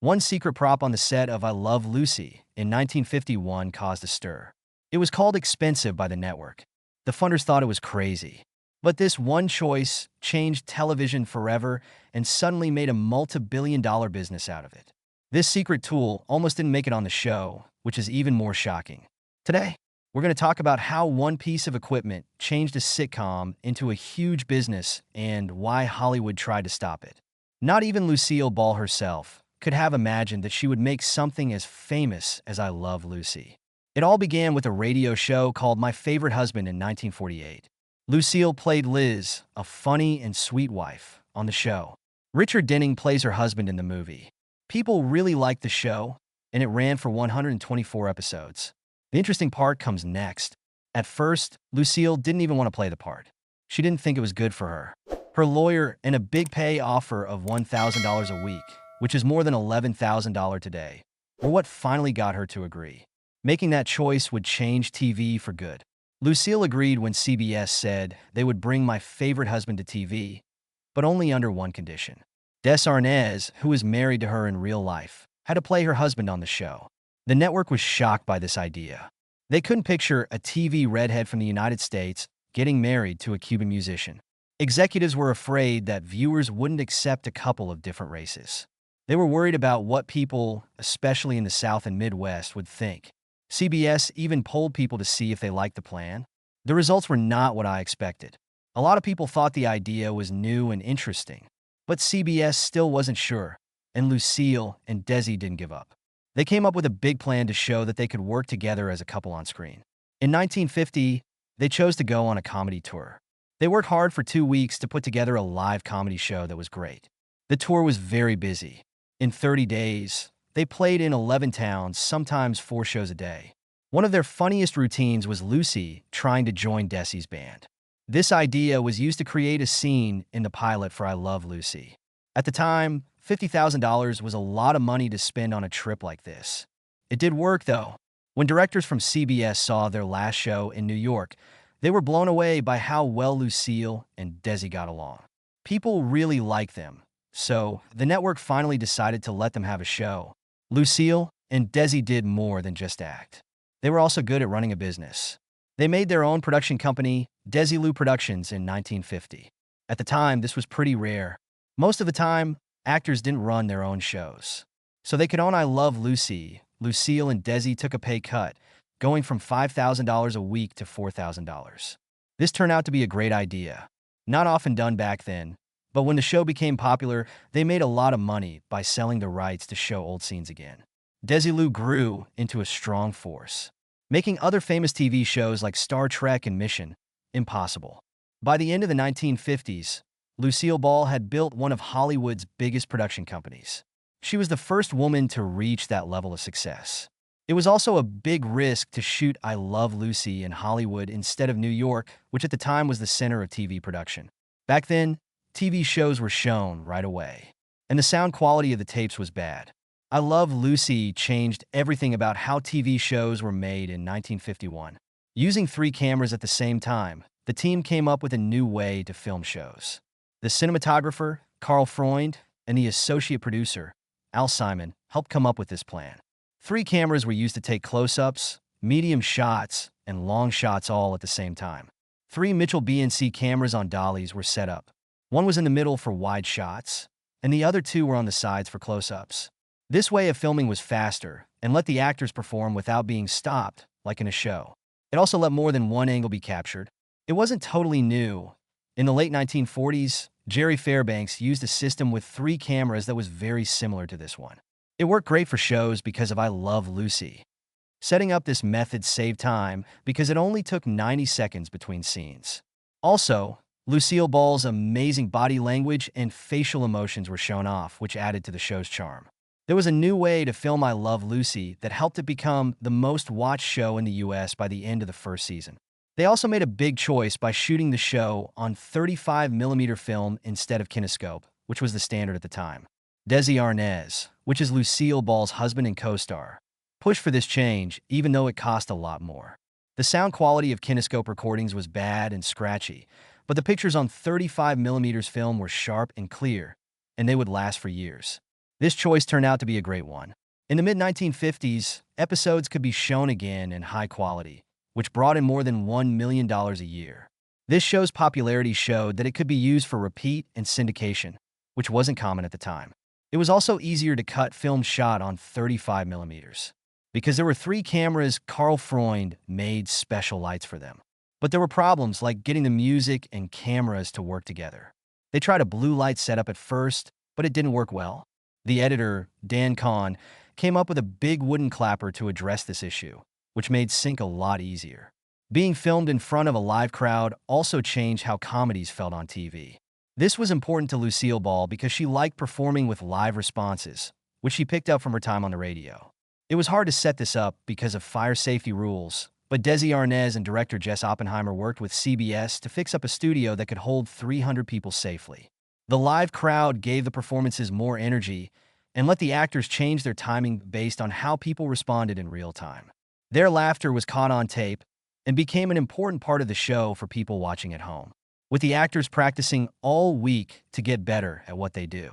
One secret prop on the set of I Love Lucy in 1951 caused a stir. It was called expensive by the network. The funders thought it was crazy. But this one choice changed television forever and suddenly made a multi-billion-dollar business out of it. This secret tool almost didn't make it on the show, which is even more shocking. Today, we're going to talk about how one piece of equipment changed a sitcom into a huge business and why Hollywood tried to stop it. Not even Lucille Ball herself could have imagined that she would make something as famous as I Love Lucy. It all began with a radio show called My Favorite Husband in 1948. Lucille played Liz, a funny and sweet wife, on the show. Richard Denning plays her husband in the movie. People really liked the show, and it ran for 124 episodes. The interesting part comes next. At first, Lucille didn't even want to play the part. She didn't think it was good for her. Her lawyer and a big pay offer of $1,000 a week, which is more than $11,000 today, were what finally got her to agree. Making that choice would change TV for good. Lucille agreed when CBS said they would bring My Favorite Husband to TV, but only under one condition. Des, who was married to her in real life, had to play her husband on the show. The network was shocked by this idea. They couldn't picture a TV redhead from the United States getting married to a Cuban musician. Executives were afraid that viewers wouldn't accept a couple of different races. They were worried about what people, especially in the South and Midwest, would think. CBS even polled people to see if they liked the plan. The results were not what I expected. A lot of people thought the idea was new and interesting, but CBS still wasn't sure, and Lucille and Desi didn't give up. They came up with a big plan to show that they could work together as a couple on screen. In 1950, they chose to go on a comedy tour. They worked hard for 2 weeks to put together a live comedy show that was great. The tour was very busy. In 30 days, they played in 11 towns, sometimes 4 shows a day. One of their funniest routines was Lucy trying to join Desi's band. This idea was used to create a scene in the pilot for I Love Lucy. At the time, $50,000 was a lot of money to spend on a trip like this. It did work, though. When directors from CBS saw their last show in New York, they were blown away by how well Lucille and Desi got along. People really liked them, so the network finally decided to let them have a show. Lucille and Desi did more than just act. They were also good at running a business. They made their own production company, Desilu Productions, in 1950. At the time, this was pretty rare. Most of the time, actors didn't run their own shows. So they could own I Love Lucy. Lucille and Desi took a pay cut, going from $5,000 a week to $4,000. This turned out to be a great idea. Not often done back then, but when the show became popular, they made a lot of money by selling the rights to show old scenes again. Desilu grew into a strong force, making other famous TV shows like Star Trek and Mission Impossible. By the end of the 1950s, Lucille Ball had built one of Hollywood's biggest production companies. She was the first woman to reach that level of success. It was also a big risk to shoot I Love Lucy in Hollywood instead of New York, which at the time was the center of TV production. Back then, TV shows were shown right away, and the sound quality of the tapes was bad. I Love Lucy changed everything about how TV shows were made in 1951. Using 3 cameras at the same time, the team came up with a new way to film shows. The cinematographer, Carl Freund, and the associate producer, Al Simon, helped come up with this plan. 3 cameras were used to take close-ups, medium shots, and long shots all at the same time. 3 Mitchell B&C cameras on dollies were set up. One was in the middle for wide shots, and the other 2 were on the sides for close-ups. This way of filming was faster and let the actors perform without being stopped, like in a show. It also let more than one angle be captured. It wasn't totally new. In the late 1940s, Jerry Fairbanks used a system with 3 cameras that was very similar to this one. It worked great for shows because of I Love Lucy. Setting up this method saved time because it only took 90 seconds between scenes. Also, Lucille Ball's amazing body language and facial emotions were shown off, which added to the show's charm. There was a new way to film I Love Lucy that helped it become the most watched show in the US by the end of the first season. They also made a big choice by shooting the show on 35mm film instead of kinescope, which was the standard at the time. Desi, which is Lucille Ball's husband and co-star, pushed for this change even though it cost a lot more. The sound quality of kinescope recordings was bad and scratchy, but the pictures on 35mm film were sharp and clear, and they would last for years. This choice turned out to be a great one. In the mid-1950s, episodes could be shown again in high quality, which brought in more than $1 million a year. This show's popularity showed that it could be used for repeat and syndication, which wasn't common at the time. It was also easier to cut film shot on 35 millimeters. Because there were 3 cameras, Carl Freund made special lights for them. But there were problems like getting the music and cameras to work together. They tried a blue light setup at first, but it didn't work well. The editor, Dan Kahn, came up with a big wooden clapper to address this issue, which made sync a lot easier. Being filmed in front of a live crowd also changed how comedies felt on TV. This was important to Lucille Ball because she liked performing with live responses, which she picked up from her time on the radio. It was hard to set this up because of fire safety rules, but Desi Arnaz and director Jess Oppenheimer worked with CBS to fix up a studio that could hold 300 people safely. The live crowd gave the performances more energy and let the actors change their timing based on how people responded in real time. Their laughter was caught on tape and became an important part of the show for people watching at home, with the actors practicing all week to get better at what they do.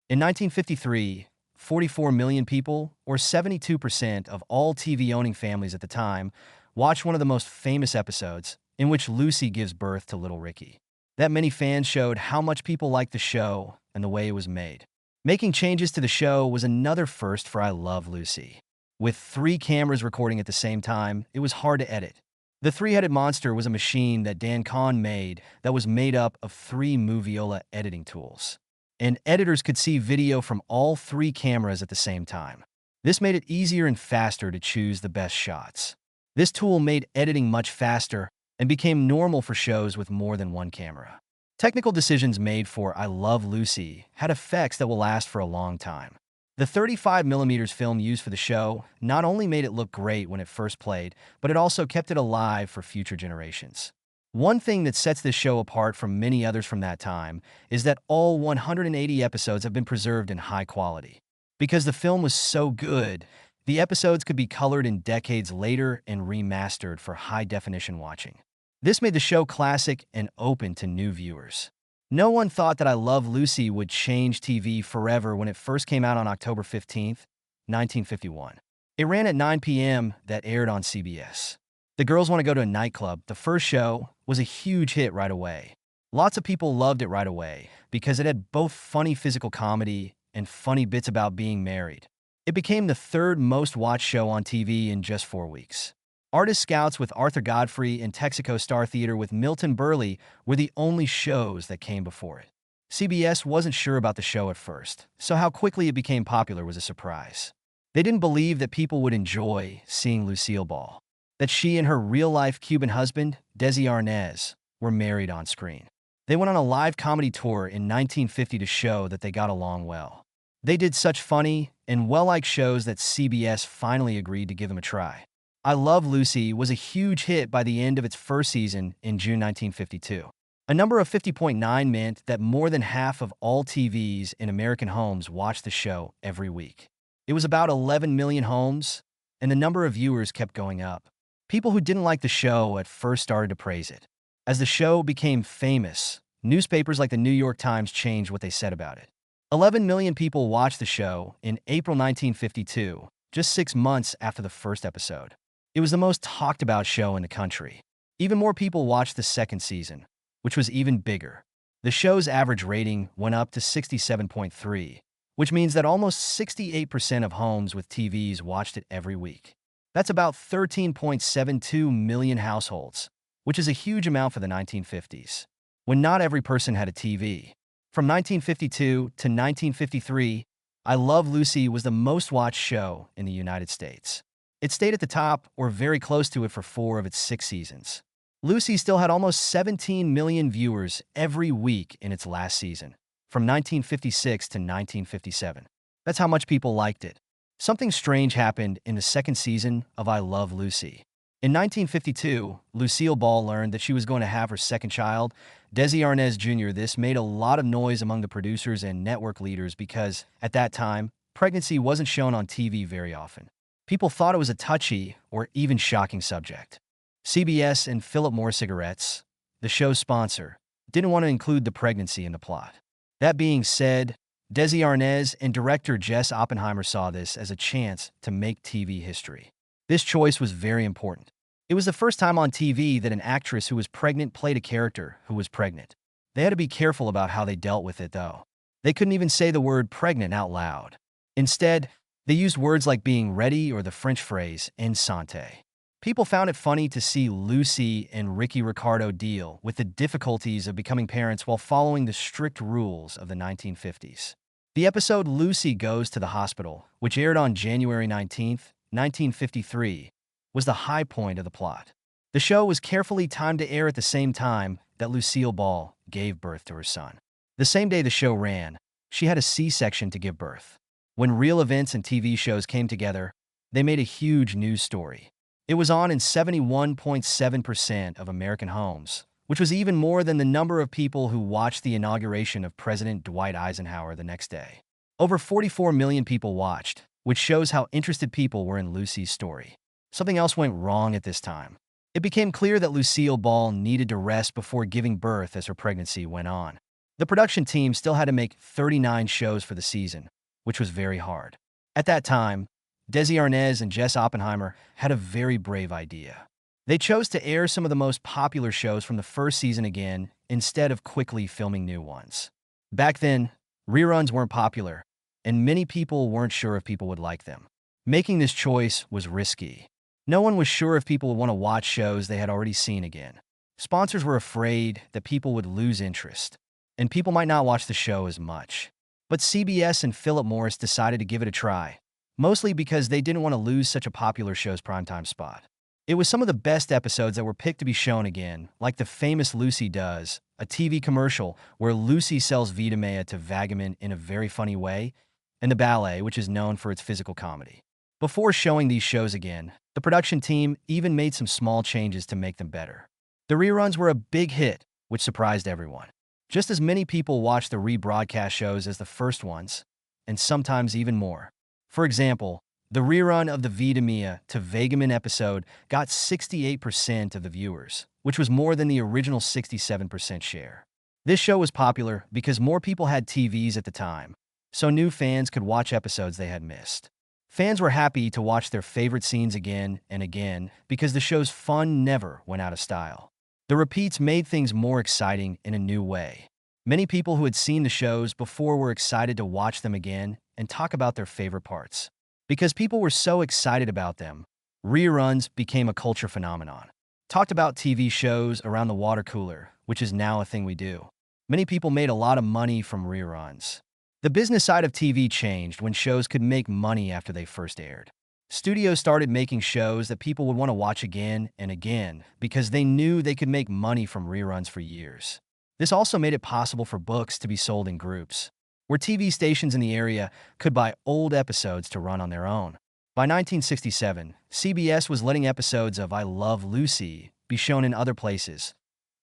In 1953, 44 million people, or 72% of all TV-owning families at the time, watched one of the most famous episodes, in which Lucy gives birth to little Ricky. That many fans showed how much people liked the show and the way it was made. Making changes to the show was another first for I Love Lucy. With 3 cameras recording at the same time, it was hard to edit. The 3-headed monster was a machine that Dan Kahn made that was made up of 3 Moviola editing tools. And editors could see video from all 3 cameras at the same time. This made it easier and faster to choose the best shots. This tool made editing much faster and became normal for shows with more than 1 camera. Technical decisions made for I Love Lucy had effects that will last for a long time. The 35mm film used for the show not only made it look great when it first played, but it also kept it alive for future generations. One thing that sets this show apart from many others from that time is that all 180 episodes have been preserved in high quality. Because the film was so good, the episodes could be colored in decades later and remastered for high-definition watching. This made the show classic and open to new viewers. No one thought that I Love Lucy would change TV forever when it first came out on October 15, 1951. It ran at 9 p.m. that aired on CBS. The Girls Want to Go to a Nightclub, the first show, was a huge hit right away. Lots of people loved it right away because it had both funny physical comedy and funny bits about being married. It became the 3rd most watched show on TV in just 4 weeks. Artist Scouts with Arthur Godfrey and Texaco Star Theater with Milton Berle were the only shows that came before it. CBS wasn't sure about the show at first, so how quickly it became popular was a surprise. They didn't believe that people would enjoy seeing Lucille Ball, that she and her real-life Cuban husband, Desi Arnaz, were married on screen. They went on a live comedy tour in 1950 to show that they got along well. They did such funny and well-liked shows that CBS finally agreed to give them a try. I Love Lucy was a huge hit by the end of its first season in June 1952. A number of 50.9 meant that more than half of all TVs in American homes watched the show every week. It was about 11 million homes, and the number of viewers kept going up. People who didn't like the show at first started to praise it. As the show became famous, newspapers like the New York Times changed what they said about it. 11 million people watched the show in April 1952, just 6 months after the first episode. It was the most talked about show in the country. Even more people watched the second season, which was even bigger. The show's average rating went up to 67.3, which means that almost 68% of homes with TVs watched it every week. That's about 13.72 million households, which is a huge amount for the 1950s, when not every person had a TV. From 1952 to 1953, I Love Lucy was the most watched show in the United States. It stayed at the top or very close to it for 4 of its 6 seasons. Lucy still had almost 17 million viewers every week in its last season, from 1956 to 1957. That's how much people liked it. Something strange happened in the second season of I Love Lucy. In 1952, Lucille Ball learned that she was going to have her second child, Desi Arnaz Jr. This made a lot of noise among the producers and network leaders because, at that time, pregnancy wasn't shown on TV very often. People thought it was a touchy or even shocking subject. CBS and Philip Morris Cigarettes, the show's sponsor, didn't want to include the pregnancy in the plot. That being said, Desi Arnaz and director Jess Oppenheimer saw this as a chance to make TV history. This choice was very important. It was the first time on TV that an actress who was pregnant played a character who was pregnant. They had to be careful about how they dealt with it, though. They couldn't even say the word pregnant out loud. Instead, they used words like being ready or the French phrase enceinte. People found it funny to see Lucy and Ricky Ricardo deal with the difficulties of becoming parents while following the strict rules of the 1950s. The episode Lucy Goes to the Hospital, which aired on January 19, 1953, was the high point of the plot. The show was carefully timed to air at the same time that Lucille Ball gave birth to her son. The same day the show ran, she had a C-section to give birth. When real events and TV shows came together, they made a huge news story. It was on in 71.7% of American homes, which was even more than the number of people who watched the inauguration of President Dwight Eisenhower the next day. Over 44 million people watched, which shows how interested people were in Lucy's story. Something else went wrong at this time. It became clear that Lucille Ball needed to rest before giving birth as her pregnancy went on. The production team still had to make 39 shows for the season, which was very hard. At that time, Desi Arnaz and Jess Oppenheimer had a very brave idea. They chose to air some of the most popular shows from the first season again instead of quickly filming new ones. Back then, reruns weren't popular, and many people weren't sure if people would like them. Making this choice was risky. No one was sure if people would want to watch shows they had already seen again. Sponsors were afraid that people would lose interest, and people might not watch the show as much. But CBS and Philip Morris decided to give it a try, mostly because they didn't want to lose such a popular show's primetime spot. It was some of the best episodes that were picked to be shown again, like the famous Lucy Does, a TV commercial where Lucy sells Vitamea to Vagamin in a very funny way, and the ballet, which is known for its physical comedy. Before showing these shows again, the production team even made some small changes to make them better. The reruns were a big hit, which surprised everyone. Just as many people watched the rebroadcast shows as the first ones, and sometimes even more. For example, the rerun of the Vitamea to Vagamin episode got 68% of the viewers, which was more than the original 67% share. This show was popular because more people had TVs at the time, so new fans could watch episodes they had missed. Fans were happy to watch their favorite scenes again and again because the show's fun never went out of style. The repeats made things more exciting in a new way. Many people who had seen the shows before were excited to watch them again and talk about their favorite parts. Because people were so excited about them, reruns became a culture phenomenon. Talked about TV shows around the water cooler, which is now a thing we do. Many people made a lot of money from reruns. The business side of TV changed when shows could make money after they first aired. Studios started making shows that people would want to watch again and again because they knew they could make money from reruns for years. This also made it possible for books to be sold in groups, where TV stations in the area could buy old episodes to run on their own. By 1967, CBS was letting episodes of I Love Lucy be shown in other places,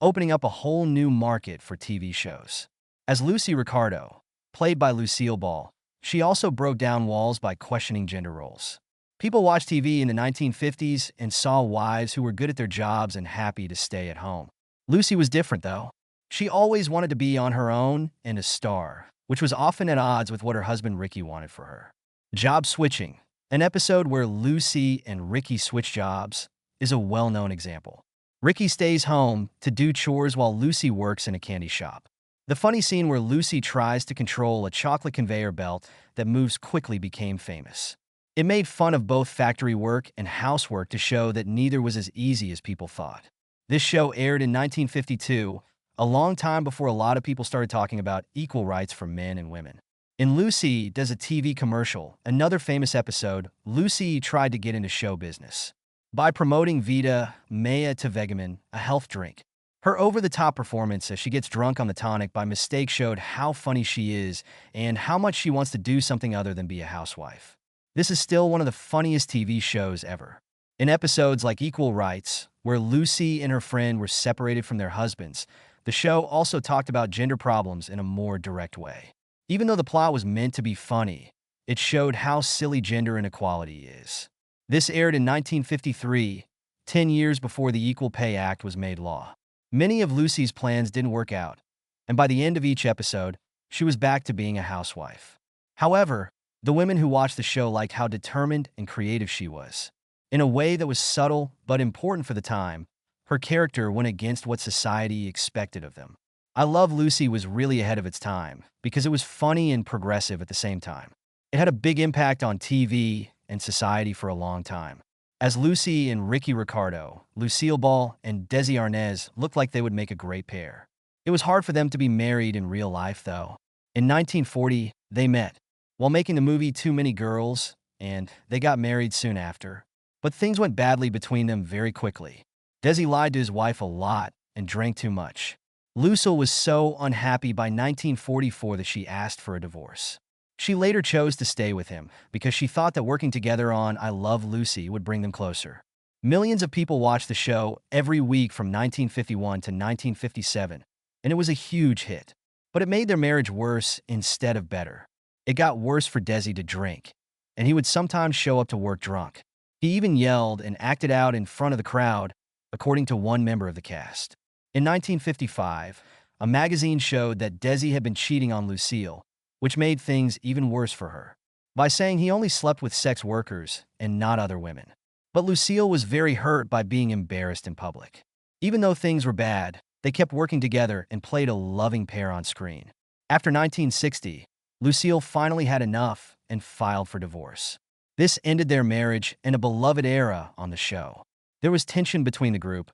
opening up a whole new market for TV shows. As Lucy Ricardo, played by Lucille Ball, she also broke down walls by questioning gender roles. People watched TV in the 1950s and saw wives who were good at their jobs and happy to stay at home. Lucy was different, though. She always wanted to be on her own and a star, which was often at odds with what her husband Ricky wanted for her. Job switching, an episode where Lucy and Ricky switch jobs, is a well-known example. Ricky stays home to do chores while Lucy works in a candy shop. The funny scene where Lucy tries to control a chocolate conveyor belt that moves quickly became famous. It made fun of both factory work and housework to show that neither was as easy as people thought. This show aired in 1952, a long time before a lot of people started talking about equal rights for men and women. In Lucy Does a TV commercial, another famous episode, Lucy tried to get into show business by promoting Vitamea to Vagamin, a health drink. Her over-the-top performance as she gets drunk on the tonic by mistake showed how funny she is and how much she wants to do something other than be a housewife. This is still one of the funniest TV shows ever. In episodes like Equal Rights, where Lucy and her friend were separated from their husbands, the show also talked about gender problems in a more direct way. Even though the plot was meant to be funny, it showed how silly gender inequality is. This aired in 1953, 10 years before the Equal Pay Act was made law. Many of Lucy's plans didn't work out, and by the end of each episode, she was back to being a housewife. However, the women who watched the show liked how determined and creative she was. In a way that was subtle but important for the time, her character went against what society expected of them. I Love Lucy was really ahead of its time because it was funny and progressive at the same time. It had a big impact on TV and society for a long time. As Lucy and Ricky Ricardo, Lucille Ball and Desi Arnaz looked like they would make a great pair. It was hard for them to be married in real life, though. In 1940, they met while making the movie Too Many Girls, and they got married soon after. But things went badly between them very quickly. Desi lied to his wife a lot and drank too much. Lucille was so unhappy by 1944 that she asked for a divorce. She later chose to stay with him because she thought that working together on I Love Lucy would bring them closer. Millions of people watched the show every week from 1951 to 1957, and it was a huge hit. But it made their marriage worse instead of better. It got worse for Desi to drink, and he would sometimes show up to work drunk. He even yelled and acted out in front of the crowd, according to one member of the cast. In 1955, a magazine showed that Desi had been cheating on Lucille, which made things even worse for her, by saying he only slept with sex workers and not other women. But Lucille was very hurt by being embarrassed in public. Even though things were bad, they kept working together and played a loving pair on screen. After 1960, Lucille finally had enough and filed for divorce. This ended their marriage and a beloved era on the show. There was tension between the group,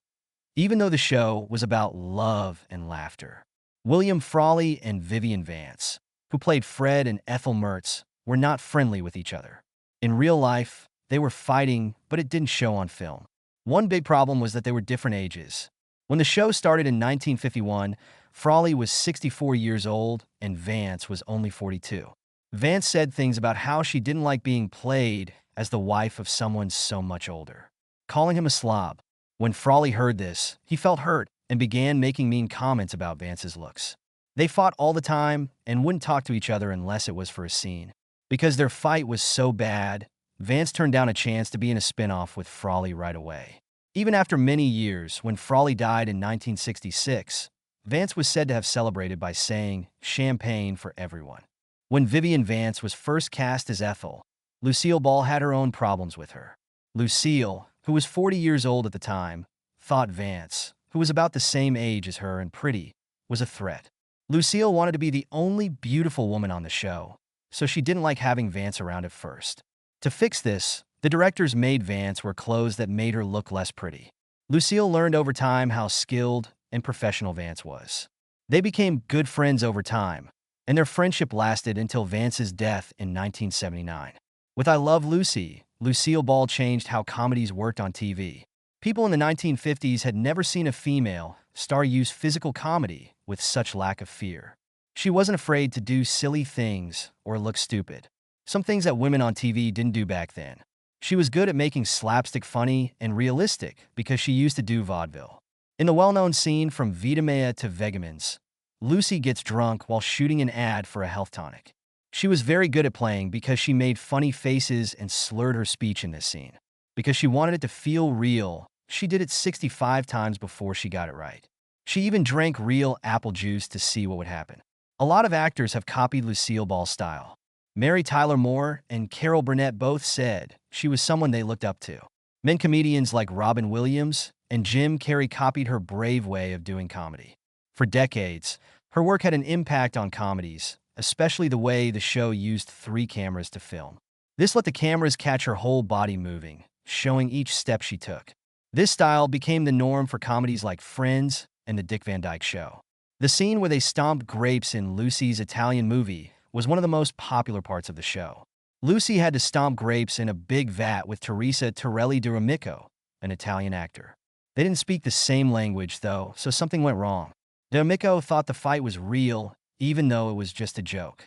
even though the show was about love and laughter. William Frawley and Vivian Vance, who played Fred and Ethel Mertz, were not friendly with each other. In real life, they were fighting, but it didn't show on film. One big problem was that they were different ages. When the show started in 1951, Frawley was 64 years old and Vance was only 42. Vance said things about how she didn't like being played as the wife of someone so much older, calling him a slob. When Frawley heard this, he felt hurt and began making mean comments about Vance's looks. They fought all the time and wouldn't talk to each other unless it was for a scene. Because their fight was so bad, Vance turned down a chance to be in a spin-off with Frawley right away. Even after many years, when Frawley died in 1966, Vance was said to have celebrated by saying, "Champagne for everyone." When Vivian Vance was first cast as Ethel, Lucille Ball had her own problems with her. Lucille, who was 40 years old at the time, thought Vance, who was about the same age as her and pretty, was a threat. Lucille wanted to be the only beautiful woman on the show, so she didn't like having Vance around at first. To fix this, the directors made Vance wear clothes that made her look less pretty. Lucille learned over time how skilled and professional Vance was. They became good friends over time, and their friendship lasted until Vance's death in 1979. With I Love Lucy, Lucille Ball changed how comedies worked on TV. People in the 1950s had never seen a female star use physical comedy with such lack of fear. She wasn't afraid to do silly things or look stupid, some things that women on TV didn't do back then. She was good at making slapstick funny and realistic because she used to do vaudeville. In the well-known scene from Vida Mea to Vegemins, Lucy gets drunk while shooting an ad for a health tonic. She was very good at playing because she made funny faces and slurred her speech in this scene. Because she wanted it to feel real, she did it 65 times before she got it right. She even drank real apple juice to see what would happen. A lot of actors have copied Lucille Ball's style. Mary Tyler Moore and Carol Burnett both said she was someone they looked up to. Men comedians like Robin Williams and Jim Carrey copied her brave way of doing comedy. For decades, her work had an impact on comedies, especially the way the show used 3 cameras to film. This let the cameras catch her whole body moving, showing each step she took. This style became the norm for comedies like Friends and The Dick Van Dyke Show. The scene where they stomped grapes in Lucy's Italian movie was one of the most popular parts of the show. Lucy had to stomp grapes in a big vat with Teresa Torelli D'Amico, an Italian actor. They didn't speak the same language, though, so something went wrong. D'Amico thought the fight was real, even though it was just a joke.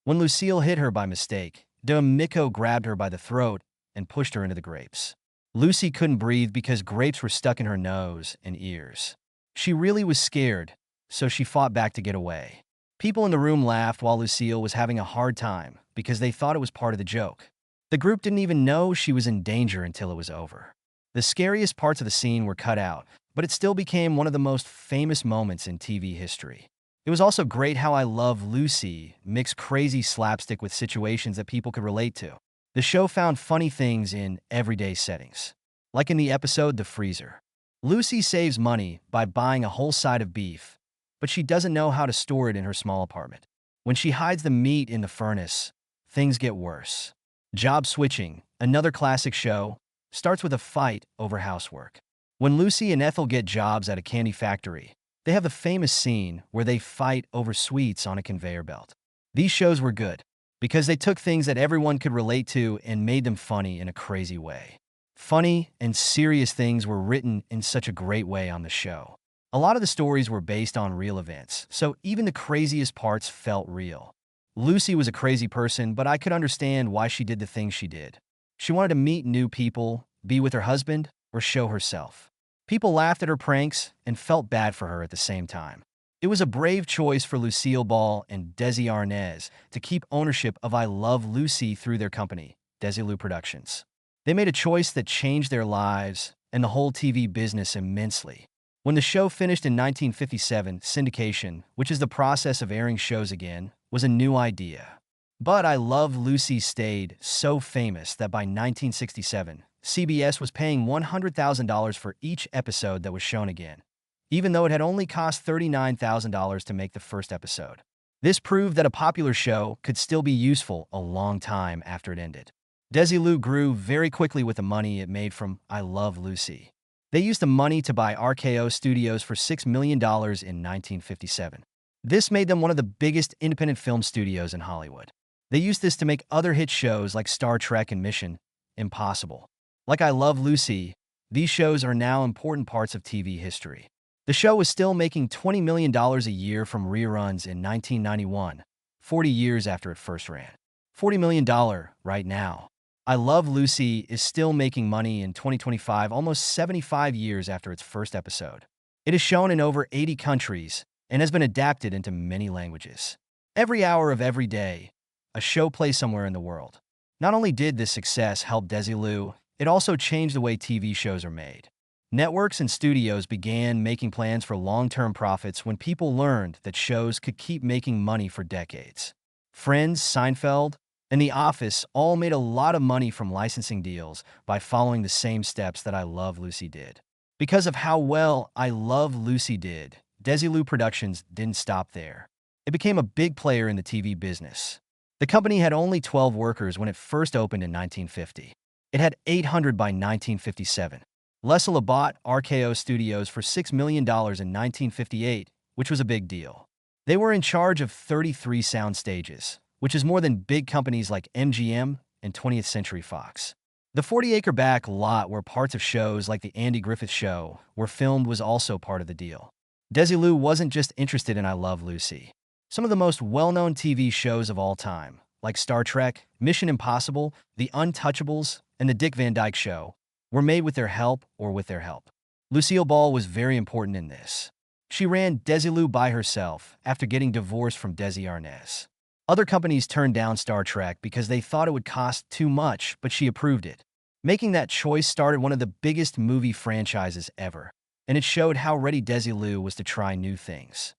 When Lucille hit her by mistake, D'Amico grabbed her by the throat and pushed her into the grapes. Lucy couldn't breathe because grapes were stuck in her nose and ears. She really was scared, so she fought back to get away. People in the room laughed while Lucille was having a hard time because they thought it was part of the joke. The group didn't even know she was in danger until it was over. The scariest parts of the scene were cut out, but it still became one of the most famous moments in TV history. It was also great how I Love Lucy mixed crazy slapstick with situations that people could relate to. The show found funny things in everyday settings. Like in the episode The Freezer. Lucy saves money by buying a whole side of beef, but she doesn't know how to store it in her small apartment. When she hides the meat in the furnace, things get worse. Job Switching, another classic show, starts with a fight over housework. When Lucy and Ethel get jobs at a candy factory, they have the famous scene where they fight over sweets on a conveyor belt. These shows were good because they took things that everyone could relate to and made them funny in a crazy way. Funny and serious things were written in such a great way on the show. A lot of the stories were based on real events, so even the craziest parts felt real. Lucy was a crazy person, but I could understand why she did the things she did. She wanted to meet new people, be with her husband, or show herself. People laughed at her pranks and felt bad for her at the same time. It was a brave choice for Lucille Ball and Desi Arnaz to keep ownership of I Love Lucy through their company, Desilu Productions. They made a choice that changed their lives and the whole TV business immensely. When the show finished in 1957, syndication, which is the process of airing shows again, was a new idea. But I Love Lucy stayed so famous that by 1967, CBS was paying $100,000 for each episode that was shown again, even though it had only cost $39,000 to make the first episode. This proved that a popular show could still be useful a long time after it ended. Desilu grew very quickly with the money it made from I Love Lucy. They used the money to buy RKO Studios for $6 million in 1957. This made them one of the biggest independent film studios in Hollywood. They used this to make other hit shows like Star Trek and Mission Impossible. Like I Love Lucy, these shows are now important parts of TV history. The show was still making $20 million a year from reruns in 1991, 40 years after it first ran. $40 million right now. I Love Lucy is still making money in 2025, almost 75 years after its first episode. It is shown in over 80 countries and has been adapted into many languages. Every hour of every day, a show plays somewhere in the world. Not only did this success help Desilu, it also changed the way TV shows are made. Networks and studios began making plans for long-term profits when people learned that shows could keep making money for decades. Friends, Seinfeld, and The Office all made a lot of money from licensing deals by following the same steps that I Love Lucy did. Because of how well I Love Lucy did, Desilu Productions didn't stop there. It became a big player in the TV business. The company had only 12 workers when it first opened in 1950. It had 800 by 1957. Lucille bought RKO Studios for $6 million in 1958, which was a big deal. They were in charge of 33 sound stages, which is more than big companies like MGM and 20th Century Fox. The 40-acre back lot where parts of shows like The Andy Griffith Show were filmed was also part of the deal. Desilu wasn't just interested in I Love Lucy. Some of the most well-known TV shows of all time, like Star Trek, Mission Impossible, The Untouchables, and The Dick Van Dyke Show, were made with their help or with their help. Lucille Ball was very important in this. She ran Desilu by herself after getting divorced from Desi Arnaz. Other companies turned down Star Trek because they thought it would cost too much, but she approved it. Making that choice started one of the biggest movie franchises ever, and it showed how ready Desilu was to try new things.